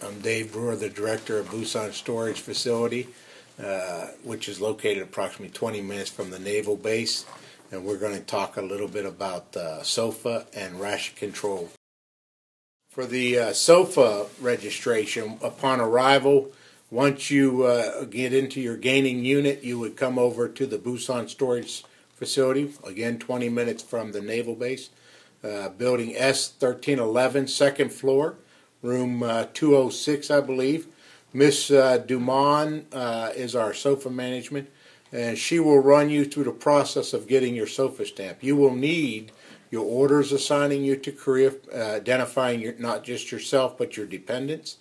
I'm Dave Brewer, the director of Busan Storage Facility, which is located approximately 20 minutes from the naval base. And we're going to talk a little bit about SOFA and ration control. For the SOFA registration, upon arrival, once you get into your gaining unit, you would come over to the Busan Storage Facility, again 20 minutes from the naval base, building S1311, second floor, room 206, I believe. Miss Dumont is our SOFA management, and she will run you through the process of getting your SOFA stamp. You will need your orders assigning you to Korea, identifying not just yourself but your dependents,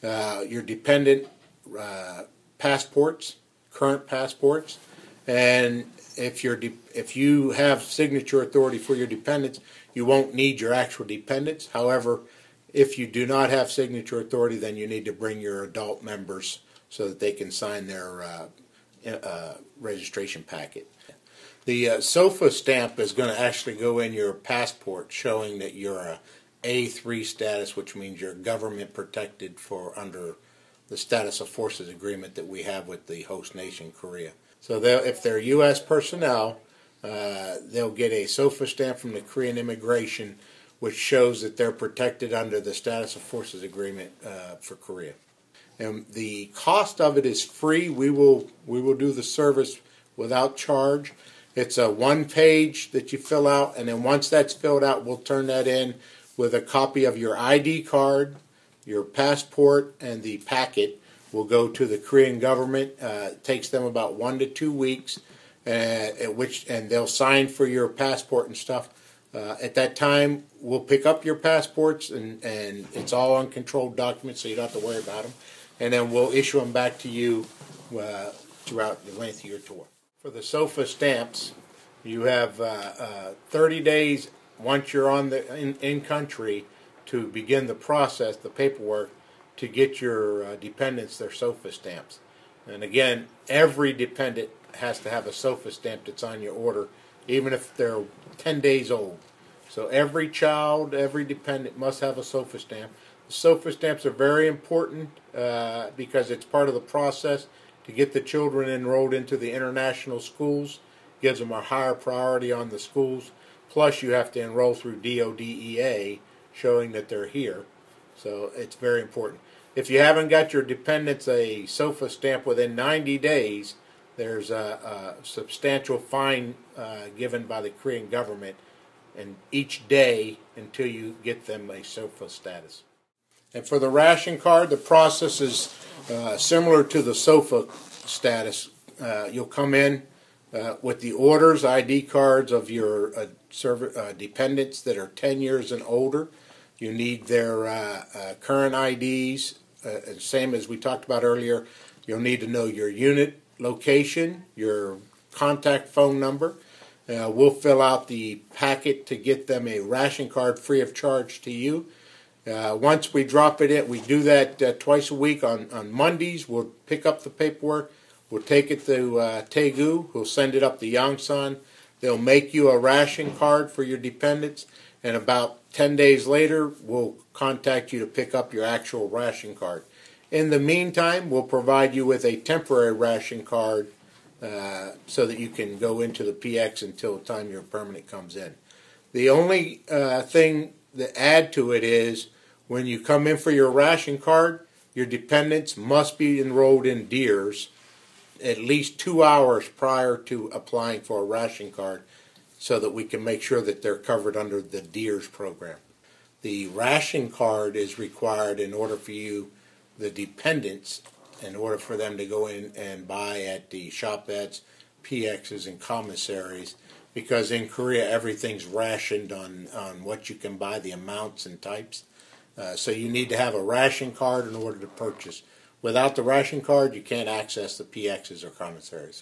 your dependent passports, current passports, and if you have signature authority for your dependents, you won't need your actual dependents. However, if you do not have signature authority, then you need to bring your adult members so that they can sign their registration packet. The SOFA stamp is going to actually go in your passport, showing that you're a A3 status, which means you're government protected for under the status of forces agreement that we have with the host nation, Korea. So if they're U.S. personnel, they'll get a SOFA stamp from the Korean immigration, which shows that they're protected under the status of forces agreement for Korea. And the cost of it is free. We will do the service without charge. It's a one page that you fill out, and then once that's filled out, we'll turn that in with a copy of your ID card, your passport, and the packet will go to the Korean government. It takes them about 1 to 2 weeks, and they'll sign for your passport and stuff. At that time, we'll pick up your passports, and it's all uncontrolled documents, so you don't have to worry about them. And then we'll issue them back to you throughout the length of your tour. For the SOFA stamps, you have 30 days once you're in country to begin the process, the paperwork, to get your dependents their SOFA stamps. And again, every dependent has to have a SOFA stamp that's on your order, even if they're 10 days old. So every child, every dependent must have a SOFA stamp. The SOFA stamps are very important because it's part of the process to get the children enrolled into the international schools. Gives them a higher priority on the schools. Plus, you have to enroll through DODEA, showing that they're here. So it's very important. If you haven't got your dependents a SOFA stamp within 90 days, there's a substantial fine given by the Korean government and each day until you get them a SOFA status. And for the ration card, the process is similar to the SOFA status. You'll come in with the orders, ID cards of your dependents that are 10 years and older. You need their current IDs, same as we talked about earlier. You'll need to know your unit location, your contact phone number. We'll fill out the packet to get them a ration card free of charge to you. Once we drop it in, we do that twice a week. On Mondays, we'll pick up the paperwork. We'll take it to Daegu. We'll send it up to Yongsan. They'll make you a ration card for your dependents. And about 10 days later, we'll contact you to pick up your actual ration card. In the meantime, we'll provide you with a temporary ration card so that you can go into the PX until the time your permanent comes in. The only thing to add to it is when you come in for your ration card, your dependents must be enrolled in DEERS at least 2 hours prior to applying for a ration card so that we can make sure that they're covered under the DEERS program. The ration card is required in order for you, the dependents, in order for them to go in and buy at the shopettes, PXs, and commissaries, because in Korea everything's rationed on what you can buy, the amounts and types. So you need to have a ration card in order to purchase. Without the ration card, you can't access the PXs or commissaries.